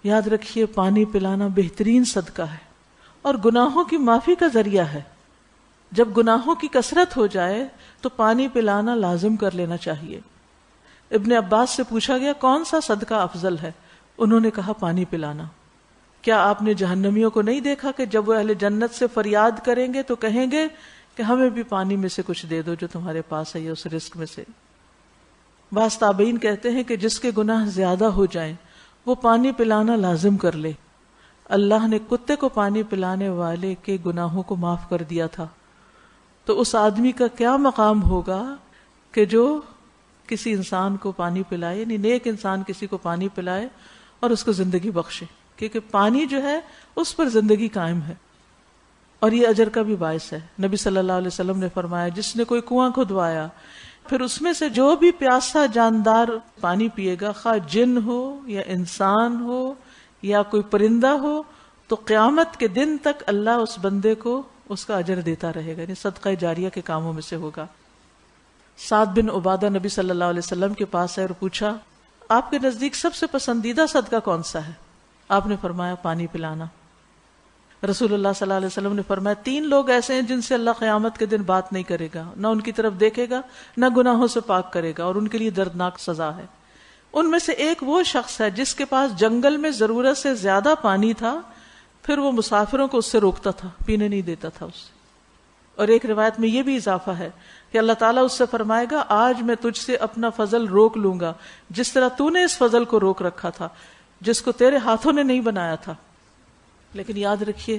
یاد رکھیے پانی پلانا بہترین صدقہ ہے اور گناہوں کی معافی کا ذریعہ ہے. جب گناہوں کی کثرت ہو جائے تو پانی پلانا لازم کر لینا چاہیے. ابن عباس سے پوچھا گیا کون سا صدقہ افضل ہے؟ انہوں نے کہا پانی پلانا. کیا آپ نے جہنمیوں کو نہیں دیکھا کہ جب وہ اہل جنت سے فریاد کریں گے تو کہیں گے کہ ہمیں بھی پانی میں سے کچھ دے دو جو تمہارے پاس ہے یا اس رزق میں سے. بعض تابعین کہتے ہیں کہ جس کے گناہ زیادہ ہو جائیں وہ پانی پلانا لازم کر لے. اللہ نے کتے کو پانی پلانے والے کے گناہوں کو معاف کر دیا تھا، تو اس آدمی کا کیا مقام ہوگا کہ جو کسی انسان کو پانی پلائے، یعنی نیک انسان کسی کو پانی پلائے اور اس کو زندگی بخشے، کیونکہ پانی جو ہے اس پر زندگی قائم ہے اور یہ اجر کا بھی باعث ہے. نبی صلی اللہ علیہ وسلم نے فرمایا جس نے کوئی کنواں کھدوایا پھر اس میں سے جو بھی پیاسا جاندار پانی پیے گا، خواہ جن ہو یا انسان ہو یا کوئی پرندہ ہو، تو قیامت کے دن تک اللہ اس بندے کو اس کا اجر دیتا رہے گا، یعنی صدقہ جاریہ کے کاموں میں سے ہوگا. سعد بن عبادہ نبی صلی اللہ علیہ وسلم کے پاس آئے اور پوچھا آپ کے نزدیک سب سے پسندیدہ صدقہ کون سا ہے؟ آپ نے فرمایا پانی پلانا. رسول اللہ صلی اللہ علیہ وسلم نے فرمایا 3 لوگ ایسے ہیں جن سے اللہ قیامت کے دن بات نہیں کرے گا، نہ ان کی طرف دیکھے گا، نہ گناہوں سے پاک کرے گا، اور ان کے لیے دردناک سزا ہے. ان میں سے ایک وہ شخص ہے جس کے پاس جنگل میں ضرورت سے زیادہ پانی تھا، پھر وہ مسافروں کو اس سے روکتا تھا، پینے نہیں دیتا تھا اس سے. اور ایک روایت میں یہ بھی اضافہ ہے کہ اللہ تعالیٰ اس سے فرمائے گا آج میں تجھ سے اپنا فضل روک لوں گا جس طرح تو نے اس فضل کو روک رکھا تھا جس کو تیرے ہاتھوں نے نہیں بنایا تھا. لیکن یاد رکھیے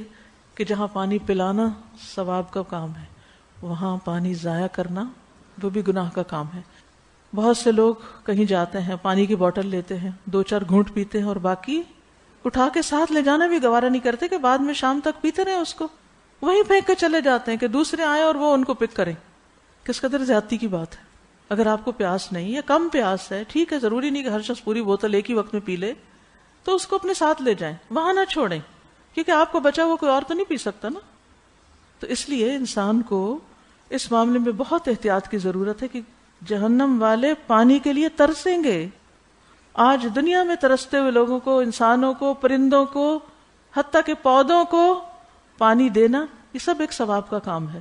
کہ جہاں پانی پلانا ثواب کا کام ہے وہاں پانی ضائع کرنا وہ بھی گناہ کا کام ہے. بہت سے لوگ کہیں جاتے ہیں، پانی کی بوتل لیتے ہیں، 2-4 گھونٹ پیتے ہیں اور باقی اٹھا کے ساتھ لے جانا بھی گوارا نہیں کرتے کہ بعد میں شام تک پیتے رہے اس کو، وہیں پھینک کے چلے جاتے ہیں کہ دوسرے آئیں اور وہ ان کو پک کریں. کس قدر زیادتی کی بات ہے. اگر آپ کو پیاس نہیں یا کم پیاس ہے، ٹھیک ہے، ضروری نہیں کہ ہر شخص پوری بوتل ایک ہی وقت میں پی لے، تو اس کو اپنے ساتھ لے جائیں، وہاں نہ چھوڑیں، کیونکہ آپ کو بچا ہوا کوئی اور تو نہیں پی سکتا نا. تو اس لیے انسان کو اس معاملے میں بہت احتیاط کی ضرورت ہے کہ جہنم والے پانی کے لیے ترسیں گے. آج دنیا میں ترستے ہوئے لوگوں کو، انسانوں کو، پرندوں کو، حتیٰ کہ پودوں کو پانی دینا، یہ سب ایک ثواب کا کام ہے.